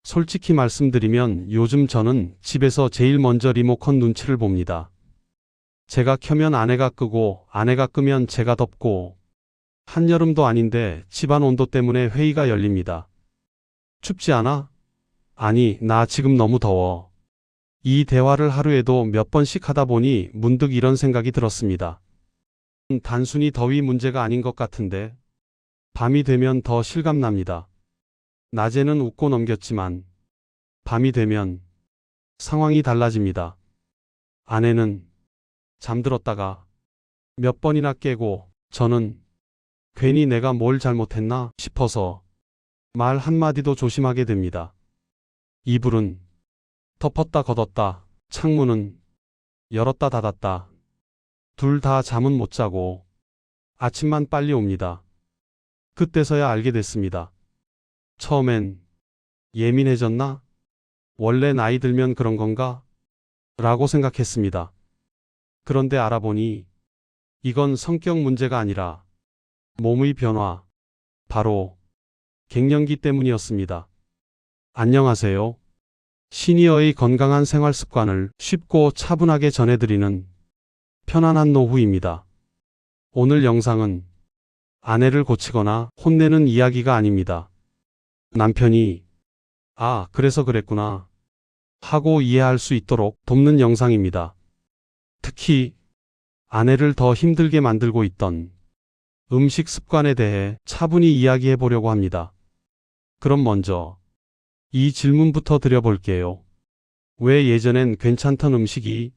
솔직히 말씀드리면 요즘 저는 집에서 제일 먼저 리모컨 눈치를 봅니다. 제가 켜면 아내가 끄고 아내가 끄면 제가 덮고 한여름도 아닌데 집안 온도 때문에 회의가 열립니다. 춥지 않아? 아니, 나 지금 너무 더워. 이 대화를 하루에도 몇 번씩 하다 보니 문득 이런 생각이 들었습니다. 단순히 더위 문제가 아닌 것 같은데 밤이 되면 더 실감납니다. 낮에는 웃고 넘겼지만 밤이 되면 상황이 달라집니다. 아내는 잠들었다가 몇 번이나 깨고 저는 괜히 내가 뭘 잘못했나 싶어서 말 한마디도 조심하게 됩니다. 이불은 덮었다 걷었다, 창문은 열었다 닫았다. 둘 다 잠은 못 자고 아침만 빨리 옵니다. 그때서야 알게 됐습니다. 처음엔 예민해졌나? 원래 나이 들면 그런 건가? 라고 생각했습니다. 그런데 알아보니 이건 성격 문제가 아니라 몸의 변화, 바로 갱년기 때문이었습니다. 안녕하세요. 시니어의 건강한 생활 습관을 쉽고 차분하게 전해드리는 편안한 노후입니다. 오늘 영상은 아내를 고치거나 혼내는 이야기가 아닙니다. 남편이 그래서 그랬구나 하고 이해할 수 있도록 돕는 영상입니다. 특히 아내를 더 힘들게 만들고 있던 음식 습관에 대해 차분히 이야기해 보려고 합니다. 그럼 먼저 이 질문부터 드려볼게요. 왜 예전엔 괜찮던 음식이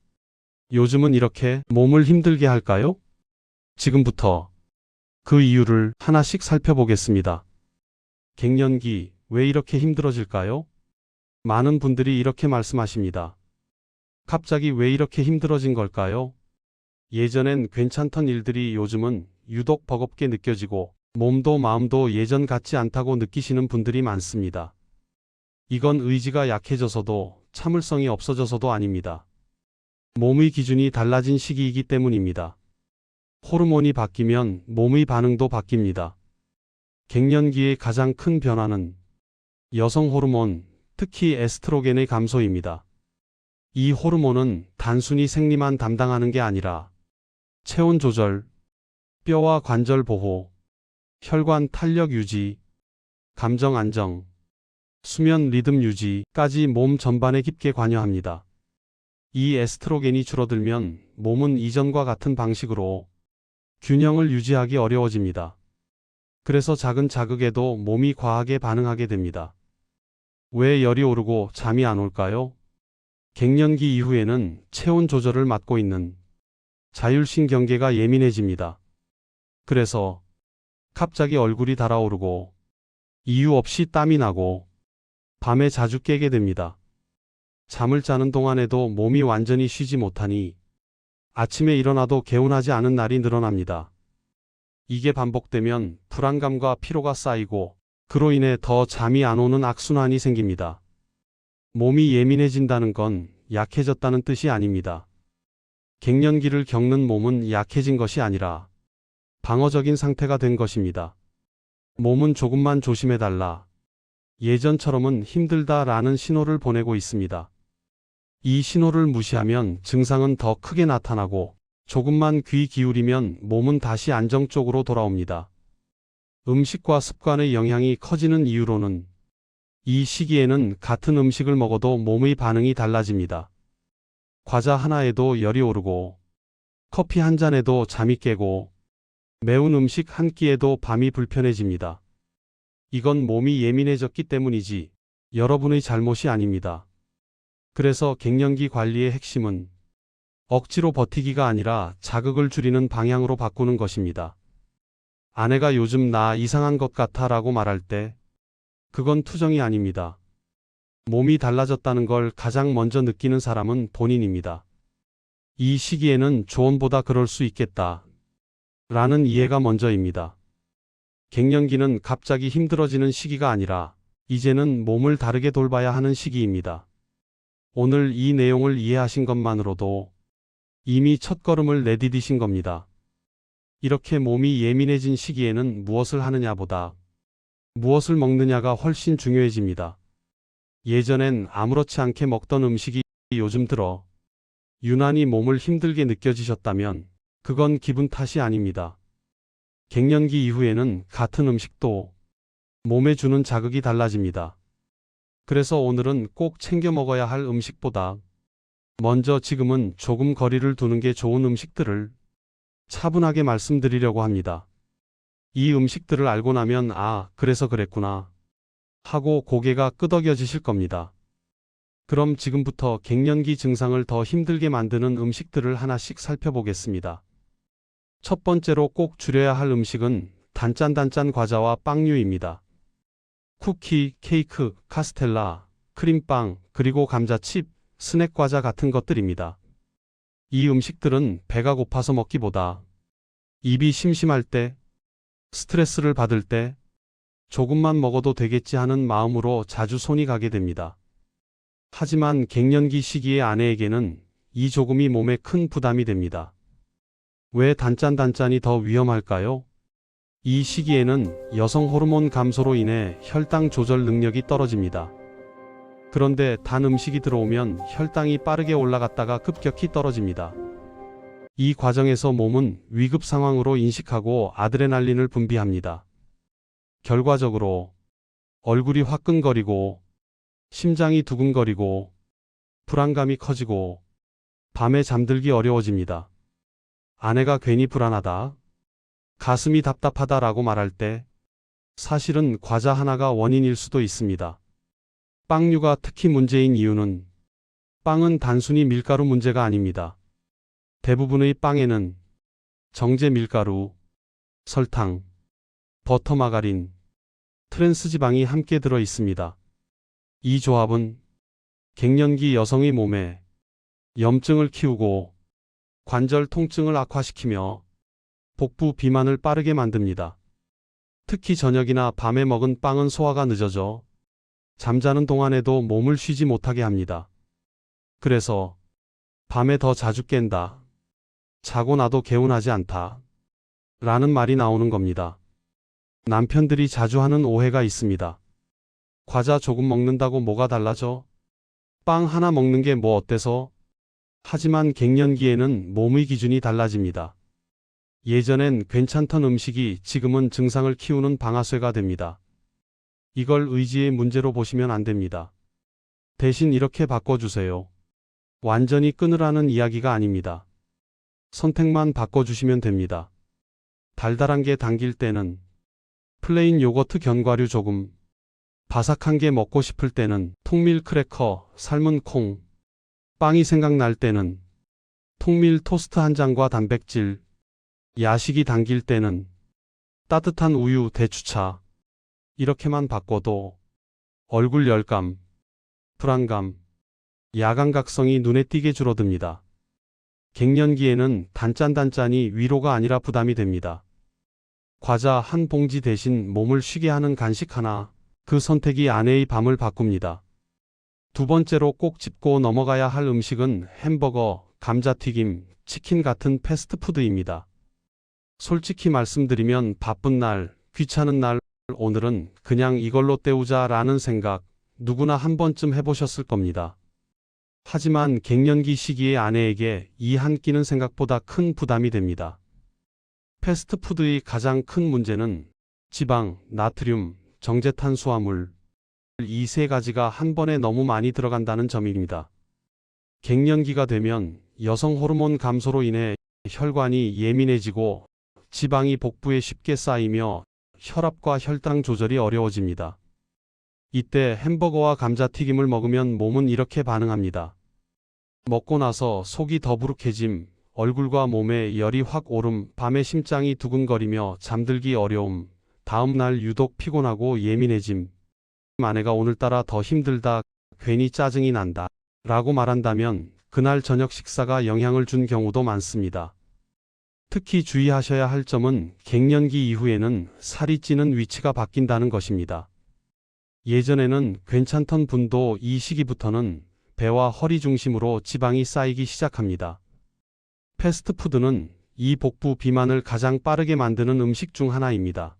요즘은 이렇게 몸을 힘들게 할까요? 지금부터 그 이유를 하나씩 살펴보겠습니다. 갱년기 왜 이렇게 힘들어질까요? 많은 분들이 이렇게 말씀하십니다. 갑자기 왜 이렇게 힘들어진 걸까요? 예전엔 괜찮던 일들이 요즘은 유독 버겁게 느껴지고 몸도 마음도 예전 같지 않다고 느끼시는 분들이 많습니다. 이건 의지가 약해져서도 참을성이 없어져서도 아닙니다. 몸의 기준이 달라진 시기이기 때문입니다. 호르몬이 바뀌면 몸의 반응도 바뀝니다. 갱년기의 가장 큰 변화는 여성 호르몬, 특히 에스트로겐의 감소입니다. 이 호르몬은 단순히 생리만 담당하는 게 아니라 체온 조절, 뼈와 관절 보호, 혈관 탄력 유지, 감정 안정, 수면 리듬 유지까지 몸 전반에 깊게 관여합니다. 이 에스트로겐이 줄어들면 몸은 이전과 같은 방식으로 균형을 유지하기 어려워집니다. 그래서 작은 자극에도 몸이 과하게 반응하게 됩니다. 왜 열이 오르고 잠이 안 올까요? 갱년기 이후에는 체온 조절을 맡고 있는 자율신경계가 예민해집니다. 그래서 갑자기 얼굴이 달아오르고 이유 없이 땀이 나고 밤에 자주 깨게 됩니다. 잠을 자는 동안에도 몸이 완전히 쉬지 못하니 아침에 일어나도 개운하지 않은 날이 늘어납니다. 이게 반복되면 불안감과 피로가 쌓이고 그로 인해 더 잠이 안 오는 악순환이 생깁니다. 몸이 예민해진다는 건 약해졌다는 뜻이 아닙니다. 갱년기를 겪는 몸은 약해진 것이 아니라 방어적인 상태가 된 것입니다. 몸은 조금만 조심해달라, 예전처럼은 힘들다라는 신호를 보내고 있습니다. 이 신호를 무시하면 증상은 더 크게 나타나고 조금만 귀 기울이면 몸은 다시 안정적으로 돌아옵니다. 음식과 습관의 영향이 커지는 이유로는 이 시기에는 같은 음식을 먹어도 몸의 반응이 달라집니다. 과자 하나에도 열이 오르고 커피 한 잔에도 잠이 깨고 매운 음식 한 끼에도 밤이 불편해집니다. 이건 몸이 예민해졌기 때문이지 여러분의 잘못이 아닙니다. 그래서 갱년기 관리의 핵심은 억지로 버티기가 아니라 자극을 줄이는 방향으로 바꾸는 것입니다. 아내가 요즘 나 이상한 것 같아 라고 말할 때 그건 투정이 아닙니다. 몸이 달라졌다는 걸 가장 먼저 느끼는 사람은 본인입니다. 이 시기에는 조언보다 그럴 수 있겠다 라는 이해가 먼저입니다. 갱년기는 갑자기 힘들어지는 시기가 아니라 이제는 몸을 다르게 돌봐야 하는 시기입니다. 오늘 이 내용을 이해하신 것만으로도 이미 첫걸음을 내디디신 겁니다. 이렇게 몸이 예민해진 시기에는 무엇을 하느냐보다 무엇을 먹느냐가 훨씬 중요해집니다. 예전엔 아무렇지 않게 먹던 음식이 요즘 들어 유난히 몸을 힘들게 느껴지셨다면 그건 기분 탓이 아닙니다. 갱년기 이후에는 같은 음식도 몸에 주는 자극이 달라집니다. 그래서 오늘은 꼭 챙겨 먹어야 할 음식보다 먼저 지금은 조금 거리를 두는 게 좋은 음식들을 차분하게 말씀드리려고 합니다. 이 음식들을 알고 나면 그래서 그랬구나 하고 고개가 끄덕여지실 겁니다. 그럼 지금부터 갱년기 증상을 더 힘들게 만드는 음식들을 하나씩 살펴보겠습니다. 첫 번째로 꼭 줄여야 할 음식은 단짠단짠 과자와 빵류입니다. 쿠키, 케이크, 카스텔라, 크림빵, 그리고 감자칩, 스낵 과자 같은 것들입니다. 이 음식들은 배가 고파서 먹기보다 입이 심심할 때, 스트레스를 받을 때 조금만 먹어도 되겠지 하는 마음으로 자주 손이 가게 됩니다. 하지만 갱년기 시기의 아내에게는 이 조금이 몸에 큰 부담이 됩니다. 왜 단짠단짠이 더 위험할까요? 이 시기에는 여성 호르몬 감소로 인해 혈당 조절 능력이 떨어집니다. 그런데 단 음식이 들어오면 혈당이 빠르게 올라갔다가 급격히 떨어집니다. 이 과정에서 몸은 위급 상황으로 인식하고 아드레날린을 분비합니다. 결과적으로 얼굴이 화끈거리고 심장이 두근거리고 불안감이 커지고 밤에 잠들기 어려워집니다. 아내가 괜히 불안하다, 가슴이 답답하다라고 말할 때 사실은 과자 하나가 원인일 수도 있습니다. 빵류가 특히 문제인 이유는 빵은 단순히 밀가루 문제가 아닙니다. 대부분의 빵에는 정제 밀가루, 설탕, 버터 마가린, 트랜스 지방이 함께 들어 있습니다. 이 조합은 갱년기 여성의 몸에 염증을 키우고 관절 통증을 악화시키며 복부 비만을 빠르게 만듭니다. 특히 저녁이나 밤에 먹은 빵은 소화가 늦어져 잠자는 동안에도 몸을 쉬지 못하게 합니다. 그래서 밤에 더 자주 깬다, 자고 나도 개운하지 않다 라는 말이 나오는 겁니다. 남편들이 자주 하는 오해가 있습니다. 과자 조금 먹는다고 뭐가 달라져? 빵 하나 먹는 게 뭐 어때서? 하지만 갱년기에는 몸의 기준이 달라집니다. 예전엔 괜찮던 음식이 지금은 증상을 키우는 방아쇠가 됩니다. 이걸 의지의 문제로 보시면 안 됩니다. 대신 이렇게 바꿔주세요. 완전히 끊으라는 이야기가 아닙니다. 선택만 바꿔주시면 됩니다. 달달한 게 당길 때는 플레인 요거트 견과류 조금, 바삭한 게 먹고 싶을 때는 통밀 크래커, 삶은 콩, 빵이 생각날 때는 통밀 토스트 한 장과 단백질, 야식이 당길 때는 따뜻한 우유, 대추차, 이렇게만 바꿔도 얼굴 열감, 불안감, 야감각성이 눈에 띄게 줄어듭니다. 갱년기에는 단짠단짠이 위로가 아니라 부담이 됩니다. 과자 한 봉지 대신 몸을 쉬게 하는 간식 하나, 그 선택이 아내의 밤을 바꿉니다. 두 번째로 꼭 짚고 넘어가야 할 음식은 햄버거, 감자튀김, 치킨 같은 패스트푸드입니다. 솔직히 말씀드리면 바쁜 날, 귀찮은 날, 오늘은 그냥 이걸로 때우자 라는 생각 누구나 한 번쯤 해보셨을 겁니다. 하지만 갱년기 시기의 아내에게 이 한 끼는 생각보다 큰 부담이 됩니다. 패스트푸드의 가장 큰 문제는 지방, 나트륨, 정제탄수화물, 이 세 가지가 한 번에 너무 많이 들어간다는 점입니다. 갱년기가 되면 여성 호르몬 감소로 인해 혈관이 예민해지고 지방이 복부에 쉽게 쌓이며 혈압과 혈당 조절이 어려워집니다. 이때 햄버거와 감자튀김을 먹으면 몸은 이렇게 반응합니다. 먹고 나서 속이 더부룩해짐, 얼굴과 몸에 열이 확 오름, 밤에 심장이 두근거리며 잠들기 어려움, 다음날 유독 피곤하고 예민해짐, 아내가 오늘따라 더 힘들다, 괜히 짜증이 난다 라고 말한다면 그날 저녁 식사가 영향을 준 경우도 많습니다. 특히 주의하셔야 할 점은 갱년기 이후에는 살이 찌는 위치가 바뀐다는 것입니다. 예전에는 괜찮던 분도 이 시기부터는 배와 허리 중심으로 지방이 쌓이기 시작합니다. 패스트푸드는 이 복부 비만을 가장 빠르게 만드는 음식 중 하나입니다.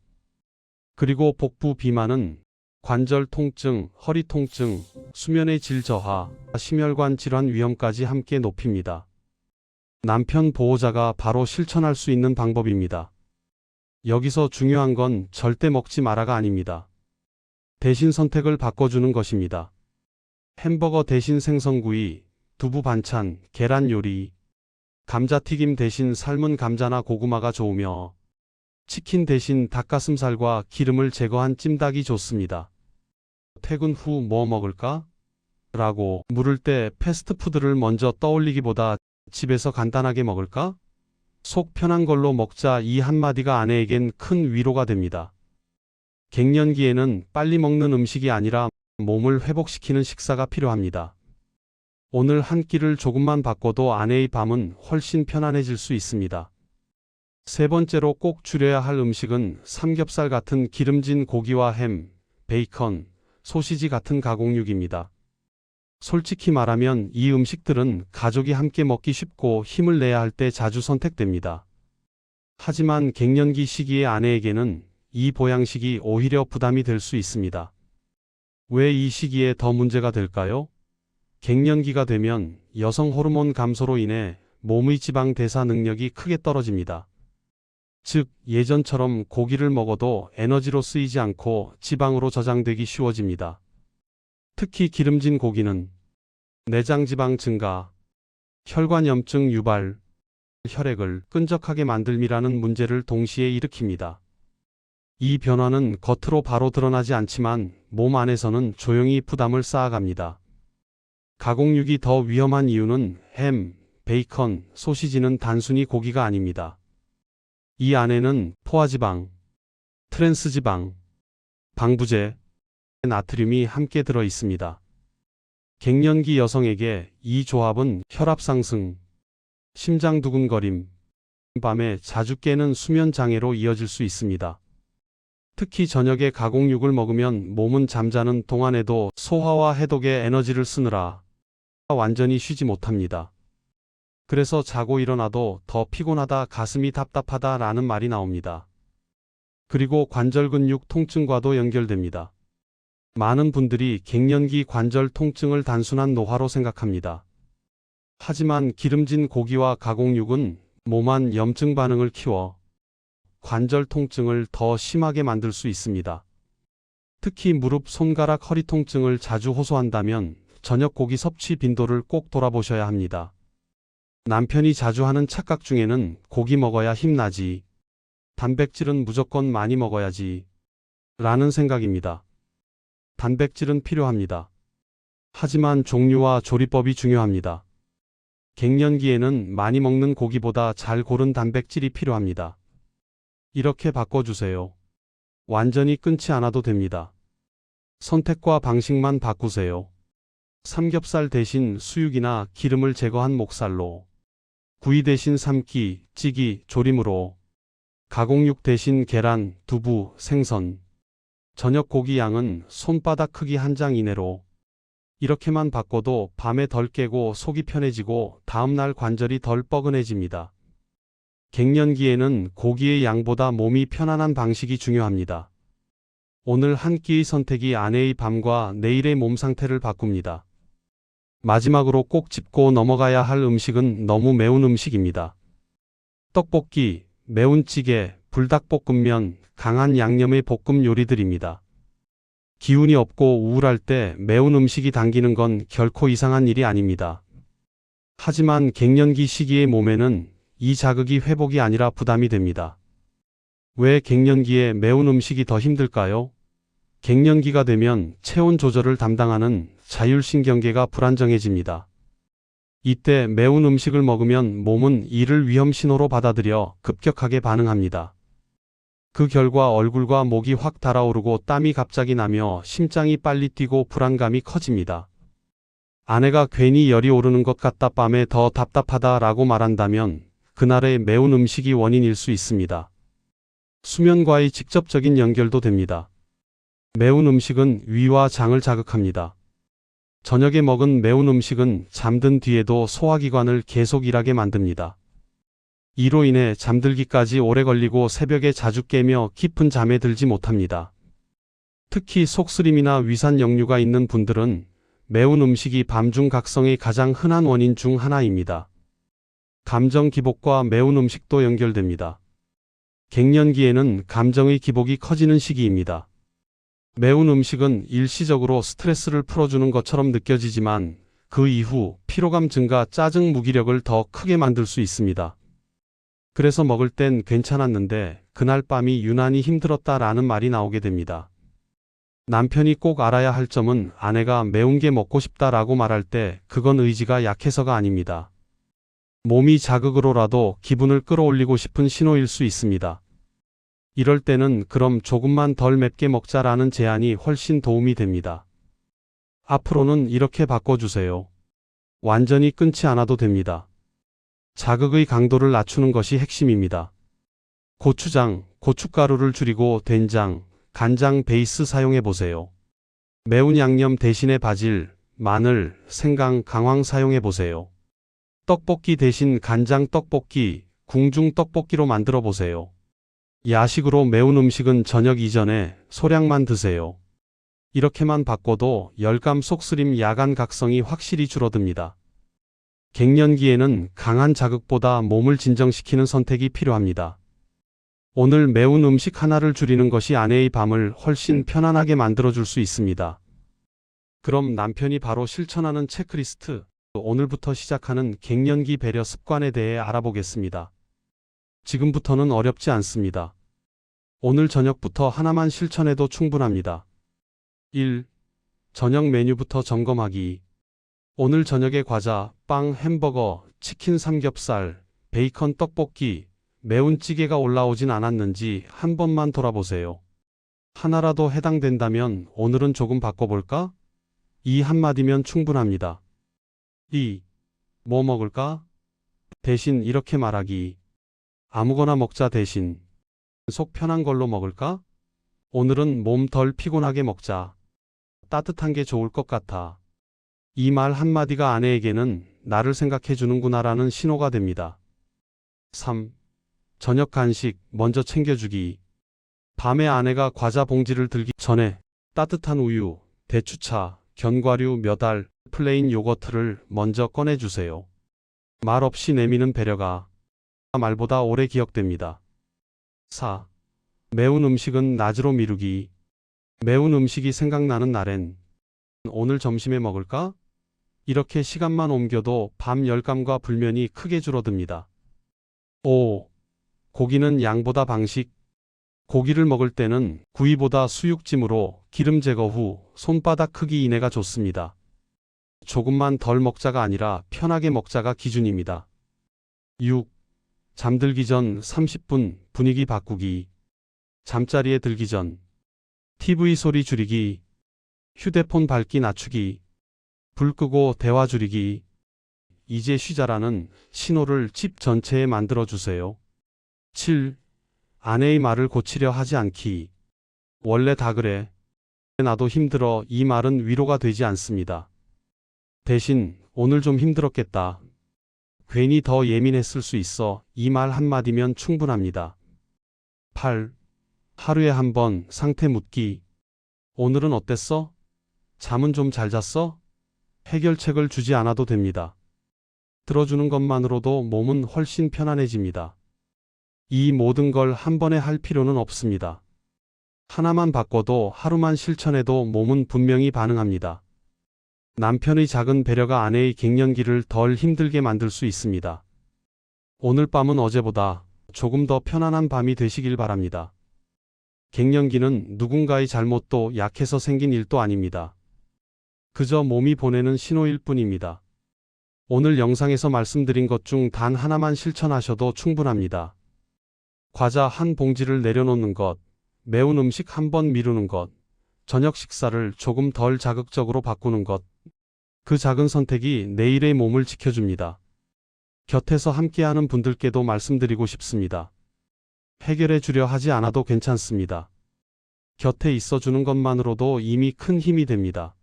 그리고 복부 비만은 관절 통증, 허리 통증, 수면의 질 저하, 심혈관 질환 위험까지 함께 높입니다. 남편 보호자가 바로 실천할 수 있는 방법입니다. 여기서 중요한 건 절대 먹지 마라가 아닙니다. 대신 선택을 바꿔주는 것입니다. 햄버거 대신 생선구이, 두부 반찬, 계란 요리, 감자튀김 대신 삶은 감자나 고구마가 좋으며 치킨 대신 닭가슴살과 기름을 제거한 찜닭이 좋습니다. 퇴근 후 뭐 먹을까? 라고 물을 때 패스트푸드를 먼저 떠올리기보다 집에서 간단하게 먹을까? 속 편한 걸로 먹자 이 한마디가 아내에겐 큰 위로가 됩니다. 갱년기에는 빨리 먹는 음식이 아니라 몸을 회복시키는 식사가 필요합니다. 오늘 한 끼를 조금만 바꿔도 아내의 밤은 훨씬 편안해질 수 있습니다. 세 번째로 꼭 줄여야 할 음식은 삼겹살 같은 기름진 고기와 햄, 베이컨, 소시지 같은 가공육입니다. 솔직히 말하면 이 음식들은 가족이 함께 먹기 쉽고 힘을 내야 할 때 자주 선택됩니다. 하지만 갱년기 시기의 아내에게는 이 보양식이 오히려 부담이 될 수 있습니다. 왜 이 시기에 더 문제가 될까요? 갱년기가 되면 여성 호르몬 감소로 인해 몸의 지방 대사 능력이 크게 떨어집니다. 즉, 예전처럼 고기를 먹어도 에너지로 쓰이지 않고 지방으로 저장되기 쉬워집니다. 특히 기름진 고기는 내장 지방 증가, 혈관염증 유발, 혈액을 끈적하게 만들미라는 문제를 동시에 일으킵니다. 이 변화는 겉으로 바로 드러나지 않지만 몸 안에서는 조용히 부담을 쌓아갑니다. 가공육이 더 위험한 이유는 햄, 베이컨, 소시지는 단순히 고기가 아닙니다. 이 안에는 포화지방, 트랜스지방, 방부제, 나트륨이 함께 들어 있습니다. 갱년기 여성에게 이 조합은 혈압 상승, 심장 두근거림, 밤에 자주 깨는 수면 장애로 이어질 수 있습니다. 특히 저녁에 가공육을 먹으면 몸은 잠자는 동안에도 소화와 해독에 에너지를 쓰느라 완전히 쉬지 못합니다. 그래서 자고 일어나도 더 피곤하다, 가슴이 답답하다 라는 말이 나옵니다. 그리고 관절 근육 통증과도 연결됩니다. 많은 분들이 갱년기 관절 통증을 단순한 노화로 생각합니다. 하지만 기름진 고기와 가공육은 몸 안 염증 반응을 키워 관절 통증을 더 심하게 만들 수 있습니다. 특히 무릎, 손가락, 허리 통증을 자주 호소한다면 저녁 고기 섭취 빈도를 꼭 돌아보셔야 합니다. 남편이 자주 하는 착각 중에는 고기 먹어야 힘나지, 단백질은 무조건 많이 먹어야지 라는 생각입니다. 단백질은 필요합니다. 하지만 종류와 조리법이 중요합니다. 갱년기에는 많이 먹는 고기보다 잘 고른 단백질이 필요합니다. 이렇게 바꿔주세요. 완전히 끊지 않아도 됩니다. 선택과 방식만 바꾸세요. 삼겹살 대신 수육이나 기름을 제거한 목살로, 구이 대신 삶기, 찌기, 조림으로, 가공육 대신 계란, 두부, 생선, 저녁 고기 양은 손바닥 크기 한 장 이내로. 이렇게만 바꿔도 밤에 덜 깨고 속이 편해지고 다음날 관절이 덜 뻐근해집니다. 갱년기에는 고기의 양보다 몸이 편안한 방식이 중요합니다. 오늘 한 끼의 선택이 아내의 밤과 내일의 몸 상태를 바꿉니다. 마지막으로 꼭 짚고 넘어가야 할 음식은 너무 매운 음식입니다. 떡볶이, 매운 찌개, 불닭볶음면, 강한 양념의 볶음 요리들입니다. 기운이 없고 우울할 때 매운 음식이 당기는 건 결코 이상한 일이 아닙니다. 하지만 갱년기 시기의 몸에는 이 자극이 회복이 아니라 부담이 됩니다. 왜 갱년기에 매운 음식이 더 힘들까요? 갱년기가 되면 체온 조절을 담당하는 자율신경계가 불안정해집니다. 이때 매운 음식을 먹으면 몸은 이를 위험 신호로 받아들여 급격하게 반응합니다. 그 결과 얼굴과 목이 확 달아오르고 땀이 갑자기 나며 심장이 빨리 뛰고 불안감이 커집니다. 아내가 괜히 열이 오르는 것 같다, 밤에 더 답답하다 라고 말한다면 그날의 매운 음식이 원인일 수 있습니다. 수면과의 직접적인 연결도 됩니다. 매운 음식은 위와 장을 자극합니다. 저녁에 먹은 매운 음식은 잠든 뒤에도 소화기관을 계속 일하게 만듭니다. 이로 인해 잠들기까지 오래 걸리고 새벽에 자주 깨며 깊은 잠에 들지 못합니다. 특히 속쓰림이나 위산 역류가 있는 분들은 매운 음식이 밤중 각성의 가장 흔한 원인 중 하나입니다. 감정 기복과 매운 음식도 연결됩니다. 갱년기에는 감정의 기복이 커지는 시기입니다. 매운 음식은 일시적으로 스트레스를 풀어주는 것처럼 느껴지지만 그 이후 피로감 증가, 짜증, 무기력을 더 크게 만들 수 있습니다. 그래서 먹을 땐 괜찮았는데 그날 밤이 유난히 힘들었다라는 말이 나오게 됩니다. 남편이 꼭 알아야 할 점은 아내가 매운 게 먹고 싶다라고 말할 때 그건 의지가 약해서가 아닙니다. 몸이 자극으로라도 기분을 끌어올리고 싶은 신호일 수 있습니다. 이럴 때는 그럼 조금만 덜 맵게 먹자라는 제안이 훨씬 도움이 됩니다. 앞으로는 이렇게 바꿔주세요. 완전히 끊지 않아도 됩니다. 자극의 강도를 낮추는 것이 핵심입니다. 고추장, 고춧가루를 줄이고 된장, 간장 베이스 사용해 보세요. 매운 양념 대신에 바질, 마늘, 생강, 강황 사용해 보세요. 떡볶이 대신 간장 떡볶이, 궁중 떡볶이로 만들어 보세요. 야식으로 매운 음식은 저녁 이전에 소량만 드세요. 이렇게만 바꿔도 열감 속쓰림 야간 각성이 확실히 줄어듭니다. 갱년기에는 강한 자극보다 몸을 진정시키는 선택이 필요합니다. 오늘 매운 음식 하나를 줄이는 것이 아내의 밤을 훨씬 편안하게 만들어줄 수 있습니다. 그럼 남편이 바로 실천하는 체크리스트, 오늘부터 시작하는 갱년기 배려 습관에 대해 알아보겠습니다. 지금부터는 어렵지 않습니다. 오늘 저녁부터 하나만 실천해도 충분합니다. 1. 저녁 메뉴부터 점검하기. 오늘 저녁에 과자, 빵, 햄버거, 치킨 삼겹살, 베이컨 떡볶이, 매운 찌개가 올라오진 않았는지 한 번만 돌아보세요. 하나라도 해당된다면 오늘은 조금 바꿔볼까? 이 한마디면 충분합니다. 2. 뭐 먹을까? 대신 이렇게 말하기. 아무거나 먹자 대신 속 편한 걸로 먹을까? 오늘은 몸 덜 피곤하게 먹자. 따뜻한 게 좋을 것 같아. 이 말 한마디가 아내에게는 나를 생각해 주는구나라는 신호가 됩니다. 3. 저녁 간식 먼저 챙겨주기. 밤에 아내가 과자 봉지를 들기 전에 따뜻한 우유, 대추차, 견과류 몇 알, 플레인 요거트를 먼저 꺼내주세요. 말 없이 내미는 배려가 말보다 오래 기억됩니다. 4. 매운 음식은 낮으로 미루기. 매운 음식이 생각나는 날엔 오늘 점심에 먹을까? 이렇게 시간만 옮겨도 밤 열감과 불면이 크게 줄어듭니다. 5. 고기는 양보다 방식. 고기를 먹을 때는 구이보다 수육찜으로 기름 제거 후 손바닥 크기 이내가 좋습니다. 조금만 덜 먹자가 아니라 편하게 먹자가 기준입니다. 6. 잠들기 전 30분 분위기 바꾸기. 잠자리에 들기 전 TV 소리 줄이기. 휴대폰 밝기 낮추기. 불 끄고 대화 줄이기. 이제 쉬자라는 신호를 집 전체에 만들어 주세요. 7. 아내의 말을 고치려 하지 않기. 원래 다 그래. 나도 힘들어. 이 말은 위로가 되지 않습니다. 대신 오늘 좀 힘들었겠다. 괜히 더 예민했을 수 있어. 이 말 한마디면 충분합니다. 8. 하루에 한 번 상태 묻기. 오늘은 어땠어? 잠은 좀 잘 잤어? 해결책을 주지 않아도 됩니다. 들어주는 것만으로도 몸은 훨씬 편안해집니다. 이 모든 걸 한 번에 할 필요는 없습니다. 하나만 바꿔도 하루만 실천해도 몸은 분명히 반응합니다. 남편의 작은 배려가 아내의 갱년기를 덜 힘들게 만들 수 있습니다. 오늘 밤은 어제보다 조금 더 편안한 밤이 되시길 바랍니다. 갱년기는 누군가의 잘못도 약해서 생긴 일도 아닙니다. 그저 몸이 보내는 신호일 뿐입니다. 오늘 영상에서 말씀드린 것 중 단 하나만 실천하셔도 충분합니다. 과자 한 봉지를 내려놓는 것, 매운 음식 한 번 미루는 것, 저녁 식사를 조금 덜 자극적으로 바꾸는 것. 그 작은 선택이 내일의 몸을 지켜줍니다. 곁에서 함께하는 분들께도 말씀드리고 싶습니다. 해결해 주려 하지 않아도 괜찮습니다. 곁에 있어주는 것만으로도 이미 큰 힘이 됩니다.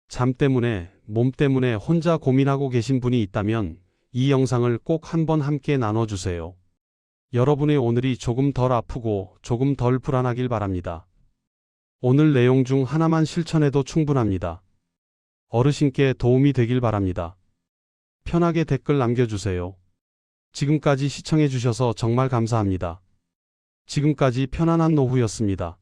잠 때문에, 몸 때문에 혼자 고민하고 계신 분이 있다면 이 영상을 꼭 한번 함께 나눠주세요. 여러분의 오늘이 조금 덜 아프고 조금 덜 불안하길 바랍니다. 오늘 내용 중 하나만 실천해도 충분합니다. 어르신께 도움이 되길 바랍니다. 편하게 댓글 남겨주세요. 지금까지 시청해 주셔서 정말 감사합니다. 지금까지 편안한 노후였습니다.